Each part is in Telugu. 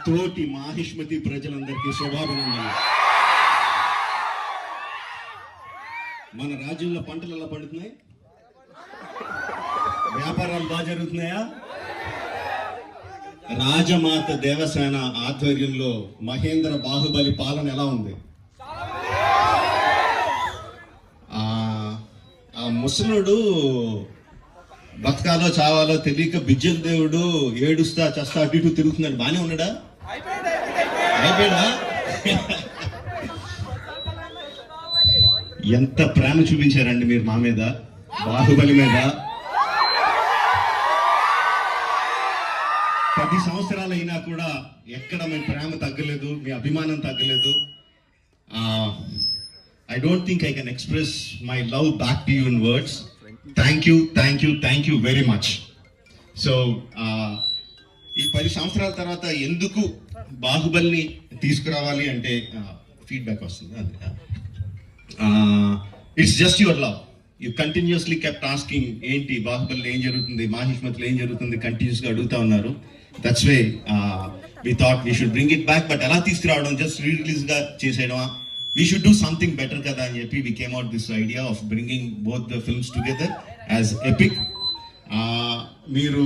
తోటి మాహిష్మతి ప్రజలందరికీ శుభాభినందనలు. మన రాజ్యంలో పంటలు ఎలా పండుతున్నాయి? వ్యాపారాలు బాగా జరుగుతున్నాయా? రాజమాత దేవసేన ఆధ్వర్యంలో మహేంద్ర బాహుబలి పాలన ఎలా ఉంది? ఆ ముసలుడు బతకాలో చావాలో తెలియక బిజ్జల దేవుడు ఏడుస్తా చస్తా అటు ఇటు తిరుగుతున్నాడు. బానే ఉన్నాడా? అయిపోయాడా? ఎంత ప్రేమ చూపించారండి మీరు మా మీద, బాహుబలి మీద. 10 సంవత్సరాలు అయినా కూడా ఎక్కడ మీ ప్రేమ తగ్గలేదు, మీ అభిమానం తగ్గలేదు. I don't think I can express my love back to you in words. Thank you very much. So, ఈ 10 సంవత్సరాల తర్వాత ఎందుకు బాహుబలిని తీసుకురావాలి అంటే ఫీడ్బ్యాక్ వస్తుంది. It's just your love. You continuously kept asking ఏంటి బాహుబలిలో ఏం జరుగుతుంది, మాహిష్మతిలో ఏం జరుగుతుంది, కంటిన్యూస్గా అడుగుతా ఉన్నారు. That's way we thought we should bring it back. But ఎలా తీసుకురావడం, జస్ట్ రిలీజ్గా చేసేయడమా? We should do something better kada అని చెప్పి we came out this idea of bringing both the films together as epic. మీరు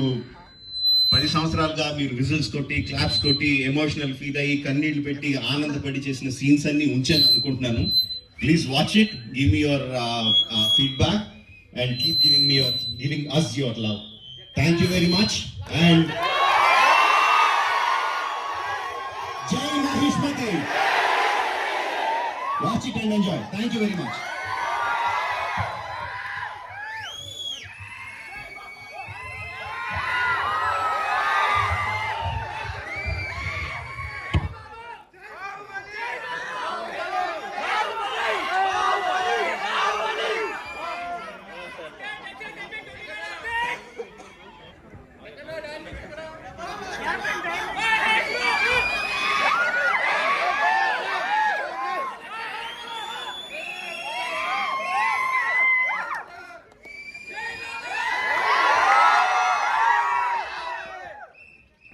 10 సంవత్సరాలుగా మీరు విజిల్స్ కొట్టి, క్లాప్స్ కొట్టి, ఎమోషనల్ ఫీల్ అయ్యి, కన్నీళ్లు పెట్టి, ఆనందపడి చేసిన సీన్స్ అన్ని ఉంచాను అనుకుంటున్నాను. Please watch it, give me your feedback and keep giving us your love. Thank you very much and Jai Mahishmati. Watch it and enjoy. Thank you very much.